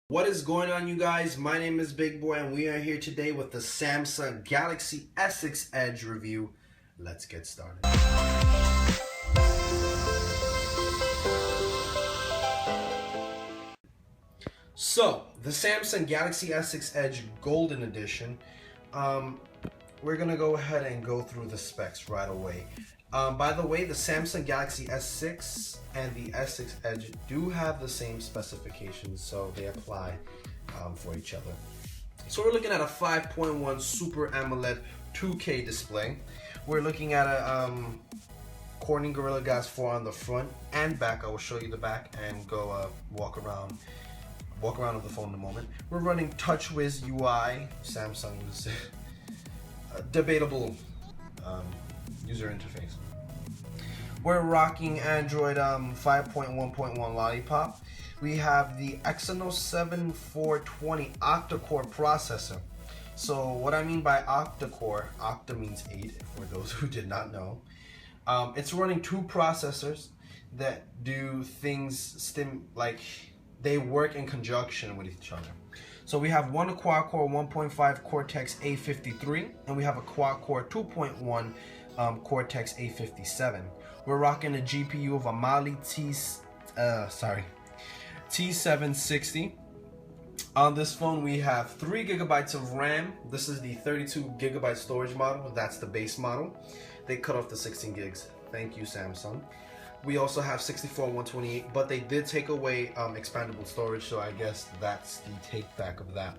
What is going on, you guys? My name is Big Boy and we are here today with the Samsung Galaxy S6 Edge review. Let's get started. So, the Samsung Galaxy S6 Edge Golden Edition. We're gonna go ahead and go through the specs right away. By the way, the Samsung Galaxy S6 and the S6 Edge do have the same specifications, so they apply for each other. So we're looking at a 5.1 Super AMOLED 2K display. We're looking at a Corning Gorilla Glass 4 on the front and back. I will show you the back and go walk around of the phone in a moment. We're running TouchWiz UI, Samsung's debatable user interface. We're rocking Android 5.1.1 Lollipop. We have the Exynos 7420 octa-core processor. So what I mean by octa-core, octa means 8 for those who did not know. It's running two processors that do things like they work in conjunction with each other. So we have one quad-core 1.5 Cortex A53 and we have a quad-core 2.1 Cortex A57. We're rocking a GPU of a Mali T760. On this phone we have 3 GB of RAM. This is the 32 GB storage model. That's the base model. They cut off the 16 gigs. Thank you, Samsung. We also have 64 and 128, but they did take away expandable storage, so I guess that's the take back of that.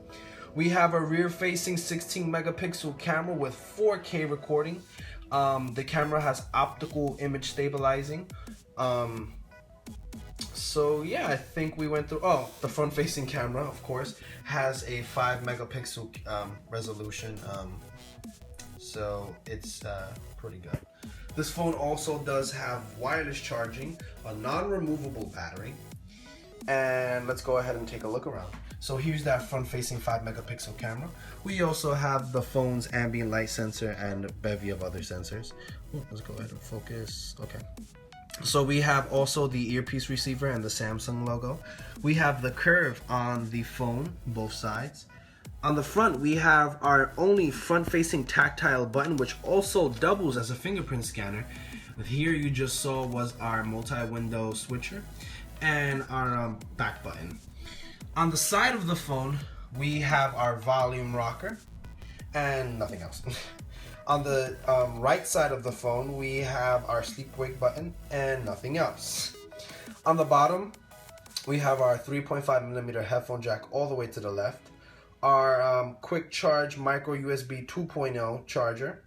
We have a rear-facing 16 megapixel camera with 4K recording. The camera has optical image stabilizing. So yeah, I think we went through. Oh, the front-facing camera, of course, has a 5 megapixel resolution. So it's pretty good. This phone also does have wireless charging, a non-removable battery, and let's go ahead and take a look around. So here's that front-facing 5 megapixel camera. We also have the phone's ambient light sensor and a bevy of other sensors. Let's go ahead and focus. Okay. So we have also the earpiece receiver and the Samsung logo. We have the curve on the phone, both sides. On the front, we have our only front-facing tactile button, which also doubles as a fingerprint scanner. Here you just saw was our multi-window switcher and our back button. On the side of the phone, we have our volume rocker and nothing else. On the right side of the phone, we have our sleep wake button and nothing else. On the bottom, we have our 3.5mm headphone jack all the way to the left. Our quick charge micro USB 2.0 charger.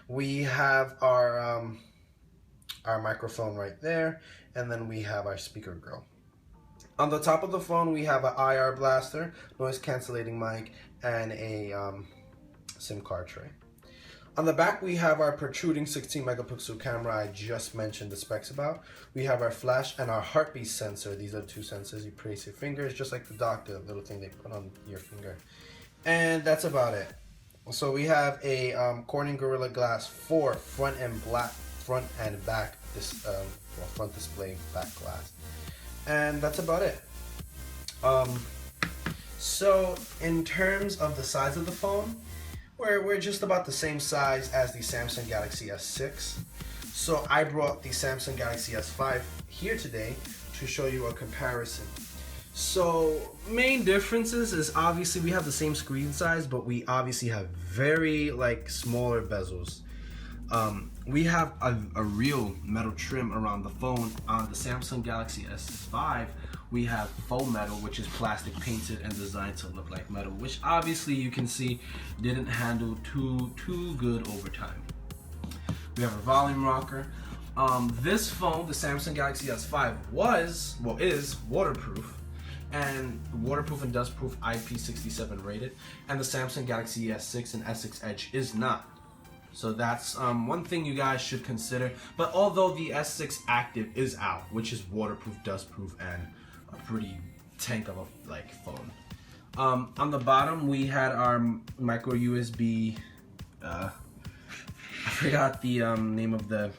We have our microphone right there, and then we have our speaker grill. On the top of the phone, we have an IR blaster, noise cancellating mic, and a SIM card tray. On the back, we have our protruding 16 megapixel camera I just mentioned the specs about. We have our flash and our heartbeat sensor. These are the two sensors. You place your fingers, just like the dock, the little thing they put on your finger. And that's about it. So we have a Corning Gorilla Glass 4 front and back front display back glass. And that's about it. So in terms of the size of the phone, we're just about the same size as the Samsung Galaxy S6. So I brought the Samsung Galaxy S5 here today to show you a comparison. So main differences is obviously we have the same screen size, but we obviously have very smaller bezels. We have a real metal trim around the phone. On the Samsung Galaxy S5, we have faux metal, which is plastic painted and designed to look like metal, which obviously you can see didn't handle too good over time. We have a volume rocker. This phone, the Samsung Galaxy S5, is waterproof and dustproof IP67 rated, and the Samsung Galaxy S6 and S6 Edge is not. So that's one thing you guys should consider. But although the S6 Active is out, which is waterproof, dustproof, and a pretty tank of a phone. On the bottom we had our micro USB. I forgot the name of the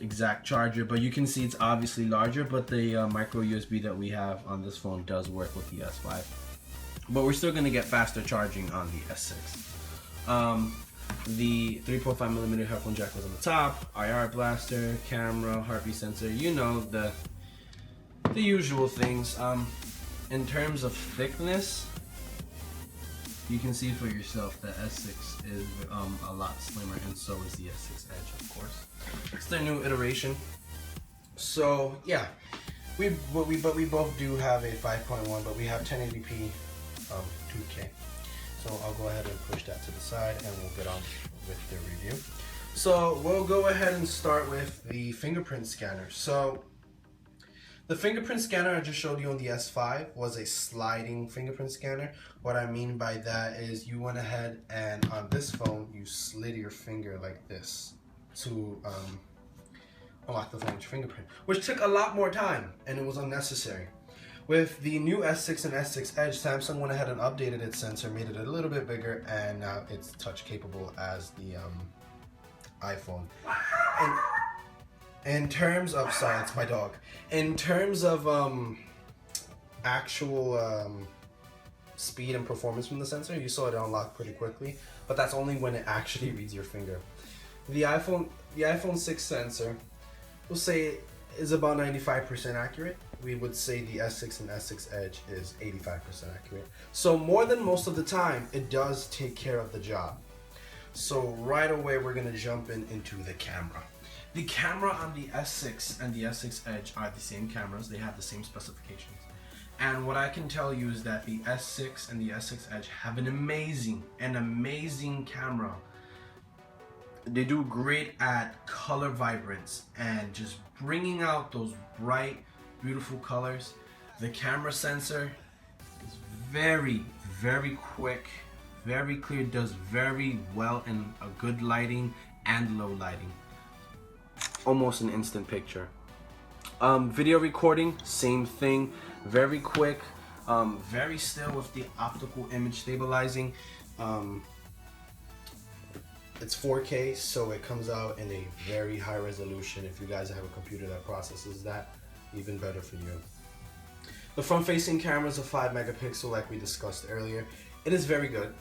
exact charger, but you can see it's obviously larger, but the micro USB that we have on this phone does work with the S5. but we're still gonna get faster charging on the S6. The 3.5mm headphone jack was on the top, IR blaster, camera, heartbeat sensor, you know, the usual things. In terms of thickness, you can see for yourself that S6 is a lot slimmer, and so is the S6 Edge, of course. It's their new iteration. So yeah, we both do have a 5.1, but we have 1080p 2K. So I'll go ahead and push that to the side, and we'll get on with the review. So we'll go ahead and start with the fingerprint scanner. So the fingerprint scanner I just showed you on the S5 was a sliding fingerprint scanner. What I mean by that is you went ahead and on this phone, you slid your finger like this to unlock the phone with your fingerprint, which took a lot more time and it was unnecessary. With the new S6 and S6 Edge, Samsung went ahead and updated its sensor, made it a little bit bigger, and now it's touch capable as the iPhone. And in terms of science, my dog. In terms of actual speed and performance from the sensor, you saw it unlock pretty quickly, but that's only when it actually reads your finger. The iPhone 6 sensor, we'll say, is about 95% accurate. We would say the S6 and S6 Edge is 85% accurate. So more than most of the time, it does take care of the job. So right away, we're gonna jump into the camera. The camera on the S6 and the S6 Edge are the same cameras. They have the same specifications. And what I can tell you is that the S6 and the S6 Edge have an amazing camera. They do great at color vibrance and just bringing out those bright, beautiful colors. The camera sensor is very, very quick, very clear, does very well in a good lighting and low lighting. Almost an instant picture. Video recording, same thing, very quick, very still with the optical image stabilizing. It's 4K, so it comes out in a very high resolution. If you guys have a computer that processes that, even better for you. The front-facing camera is a 5 megapixel, like we discussed earlier. It is very good.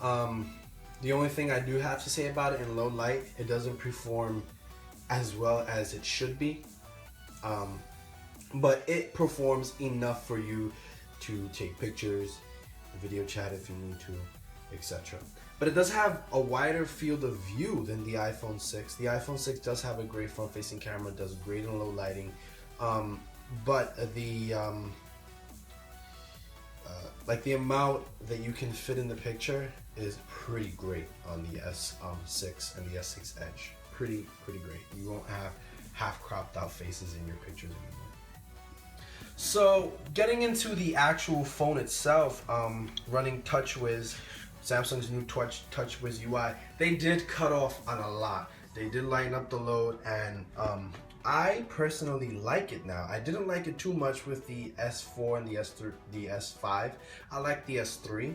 The only thing I do have to say about it, in low light, it doesn't perform as well as it should be. But it performs enough for you to take pictures, video chat if you need to, etc. But it does have a wider field of view than the iPhone 6. The iPhone 6 does have a great front-facing camera, does great in low lighting, but the like the amount that you can fit in the picture is pretty great on the S6 and the S6 Edge. Pretty great. You won't have half cropped out faces in your pictures anymore. So getting into the actual phone itself, running TouchWiz, Samsung's new TouchWiz UI, they did cut off on a lot. They did lighten up the load, and I personally like it now. I didn't like it too much with the S4 and the S5. I like the S3.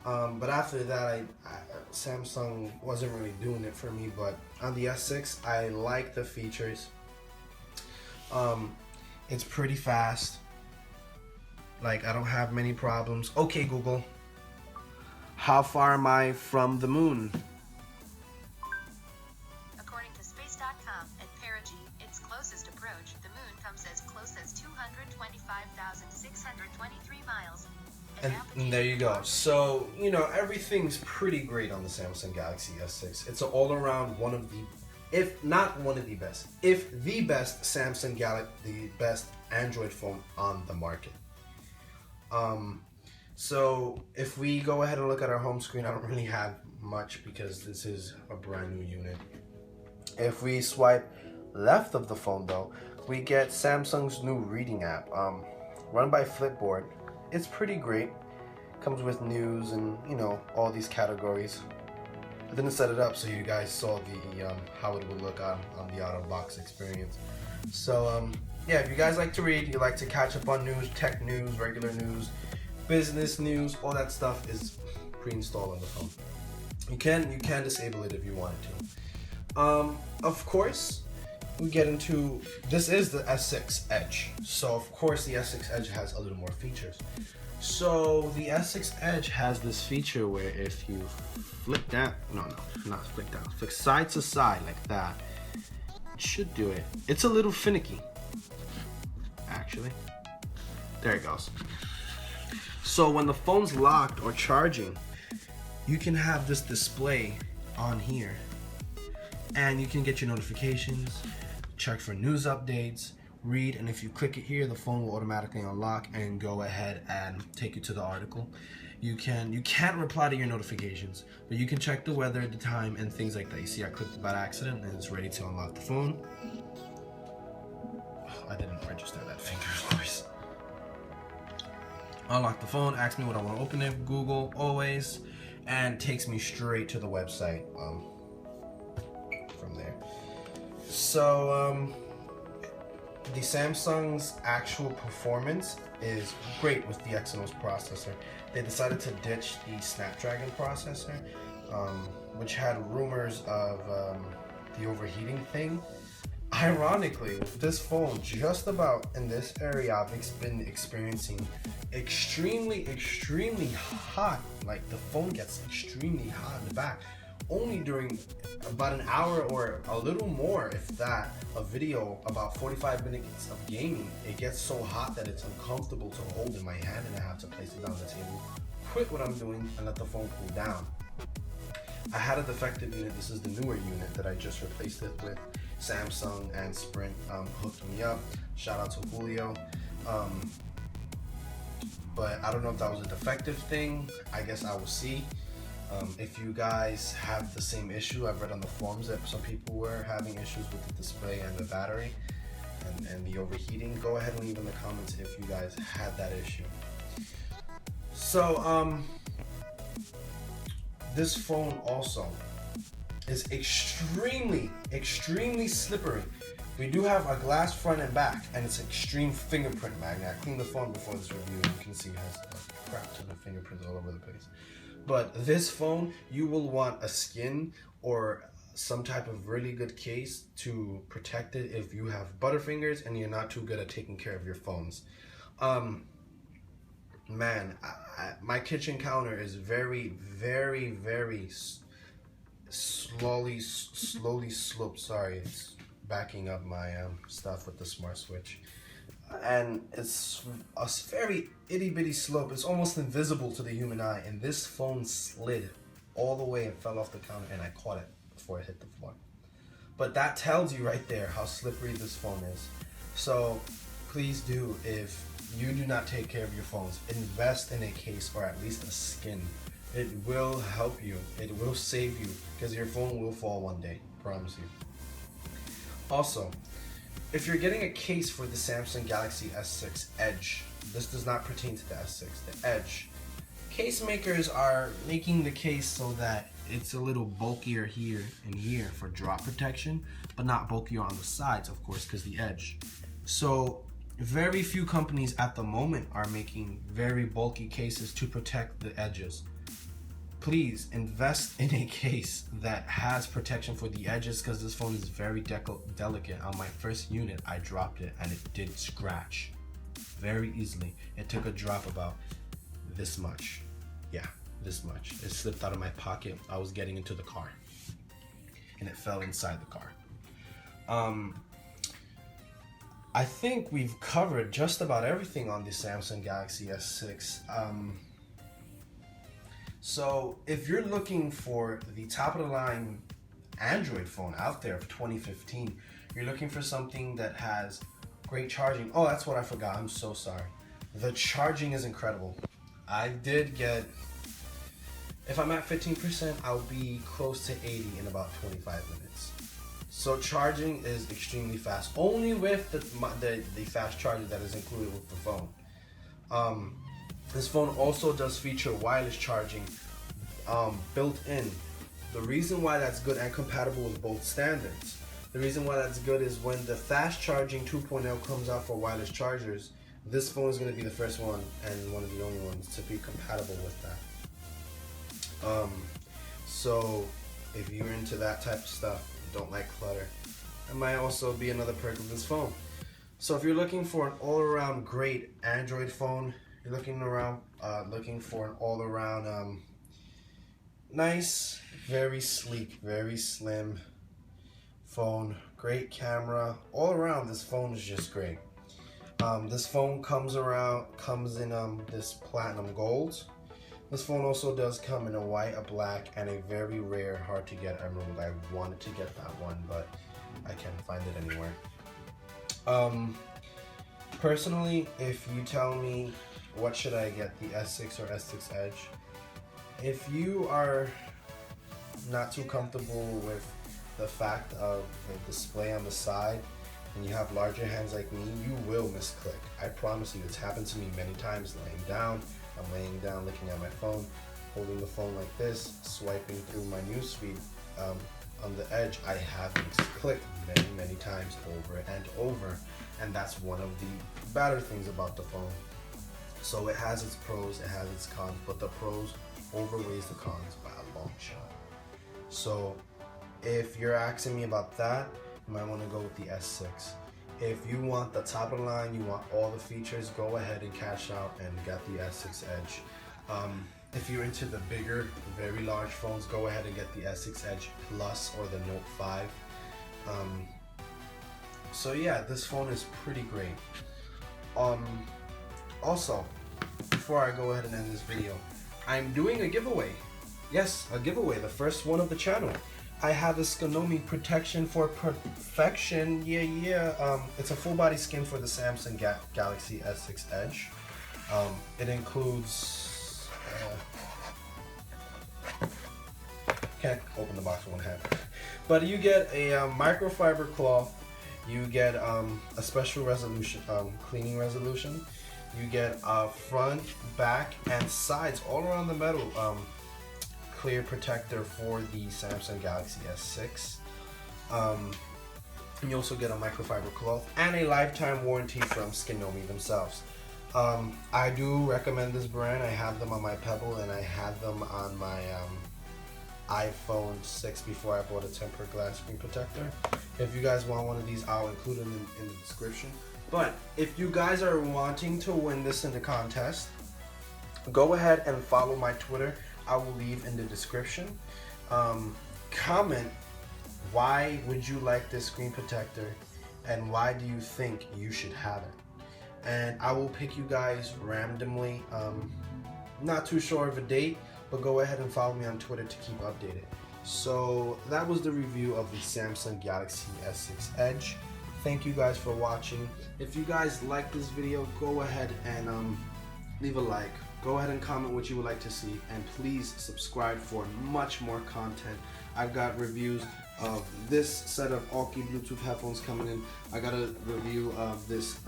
But after that, Samsung wasn't really doing it for me. But on the S6, I like the features. It's pretty fast. Like, I don't have many problems. Okay, Google, how far am I from the moon? According to space.com, at perigee, its closest approach, the moon comes as close as 225,623 miles. And there you go. So, you know, everything's pretty great on the Samsung Galaxy S6. It's an all-around one of the, if not one of the best, if the best Samsung Galaxy, the best Android phone on the market. So if we go ahead and look at our home screen, I don't really have much because this is a brand new unit. If we swipe left of the phone though, we get Samsung's new reading app, run by Flipboard. It's pretty great. Comes with news and, you know, all these categories. I didn't set it up so you guys saw the how it would look on the out-of-box experience. So yeah, if you guys like to read, you like to catch up on news, tech news, regular news, business news, all that stuff is pre-installed on the phone. You can disable it if you wanted to. Of course, we get into, this is the S6 Edge, so of course the S6 Edge has a little more features. So the S6 Edge has this feature where if you flick down, not flick down, flick side to side like that, it should do it. It's a little finicky, actually. There it goes. So when the phone's locked or charging, you can have this display on here, and you can get your notifications, check for news updates, read, and if you click it here, the phone will automatically unlock and go ahead and take you to the article. You can't reply to your notifications, but you can check the weather, the time, and things like that. You see I clicked it by accident and it's ready to unlock the phone. Oh, I didn't register that finger voice. Unlock the phone, ask me what I want to open it, Google always, and takes me straight to the website from there. So the Samsung's actual performance is great with the Exynos processor. They decided to ditch the Snapdragon processor, which had rumors of the overheating thing. Ironically, with this phone, just about in this area, I've been experiencing extremely hot. Like the phone gets extremely hot in the back. Only during about an hour or a little more, if that, a video about 45 minutes of gaming, it gets so hot that it's uncomfortable to hold in my hand and I have to place it down the table, quit what I'm doing and let the phone cool down. I had a defective unit. This is the newer unit that I just replaced it with. Samsung and Sprint hooked me up. Shout out to Julio. But I don't know if that was a defective thing. I guess I will see. If you guys have the same issue, I've read on the forums that some people were having issues with the display and the battery and the overheating. Go ahead and leave in the comments if you guys had that issue. So this phone also is extremely slippery. We do have a glass front and back, and it's extreme fingerprint magnet. I cleaned the phone before this review, and you can see it has a crap ton of fingerprints all over the place. But this phone, you will want a skin or some type of really good case to protect it if you have butterfingers and you're not too good at taking care of your phones. Man, my kitchen counter is very slowly sloped. Sorry, it's backing up my stuff with the smart switch. And it's a very itty bitty slope. It's almost invisible to the human eye, and this phone slid all the way and fell off the counter, and I caught it before it hit the floor. But that tells you right there how slippery this phone is. So please do, if you do not take care of your phones, invest in a case or at least a skin. It will help you. It will save you, because your phone will fall one day, promise you. Also, if you're getting a case for the Samsung Galaxy S6 Edge, this does not pertain to the S6, the Edge. Case makers are making the case so that it's a little bulkier here and here for drop protection, but not bulkier on the sides, of course, because the Edge. So very few companies at the moment are making very bulky cases to protect the edges. Please invest in a case that has protection for the edges, because this phone is very delicate. On my first unit, I dropped it and it did scratch very easily. It took a drop about this much. Yeah, this much. It slipped out of my pocket. I was getting into the car and it fell inside the car. I think we've covered just about everything on the Samsung Galaxy S6. So if you're looking for the top of the line Android phone out there of 2015, you're looking for something that has great charging. Oh, that's what I forgot. I'm so sorry. The charging is incredible. I did get, if I'm at 15%, I'll be close to 80 in about 25 minutes. So charging is extremely fast, only with the fast charger that is included with the phone. This phone also does feature wireless charging built in. The reason why that's good and compatible with both standards. The reason why that's good is when the fast charging 2.0 comes out for wireless chargers, this phone is going to be the first one and one of the only ones to be compatible with that. So if you're into that type of stuff, don't like clutter, that might also be another perk of this phone. So if you're looking for an all-around great Android phone, you're looking around, looking for an all-around, nice, very sleek, very slim phone, great camera, all around. This phone is just great. This phone comes in this platinum gold. This phone also does come in a white, a black, and a very rare, hard to get emerald. I wanted to get that one, but I can't find it anywhere. Personally, if you tell me what should I get, the S6 or S6 Edge, if you are not too comfortable with the fact of the display on the side and you have larger hands like me, you will misclick. I promise you, it's happened to me many times laying down. I'm laying down looking at my phone, holding the phone like this, swiping through my newsfeed. On the Edge, I have misclicked many times over and over, and that's one of the better things about the phone. So it has its pros, it has its cons, but the pros overweighs the cons by a long shot. So if you're asking me about that, you might want to go with the S6. If you want the top of the line, you want all the features, go ahead and cash out and get the S6 Edge. If you're into the bigger, very large phones, go ahead and get the S6 Edge Plus or the Note 5. So yeah, this phone is pretty great. Also, before I go ahead and end this video, I'm doing a giveaway. Yes, a giveaway, the first one of the channel. I have a Skinomie Protection for Perfection. It's a full body skin for the Samsung Galaxy S6 Edge. It includes can't open the box with one hand, but you get a microfiber cloth, you get a special resolution, cleaning resolution, you get front, back, and sides all around the metal clear protector for the Samsung Galaxy S6. And you also get a microfiber cloth and a lifetime warranty from Skinomie themselves. I do recommend this brand. I have them on my Pebble and I had them on my iPhone 6 before I bought a tempered glass screen protector. If you guys want one of these, I'll include them in the description. But if you guys are wanting to win this in the contest, go ahead and follow my Twitter. I will leave in the description. Comment why would you like this screen protector and why do you think you should have it, and I will pick you guys randomly. Not too sure of a date, but go ahead and follow me on Twitter to keep updated. So that was the review of the Samsung Galaxy S6 Edge. Thank you guys for watching. If you guys like this video, go ahead and leave a like. Go ahead and comment what you would like to see, and please subscribe for much more content. I've got reviews of this set of Alki Bluetooth headphones coming in. I got a review of this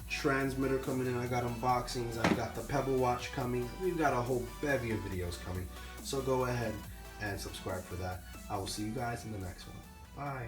transmitter coming in. I got unboxings. I got the Pebble Watch coming. We've got a whole bevy of videos coming. So go ahead and subscribe for that. I will see you guys in the next one. Bye.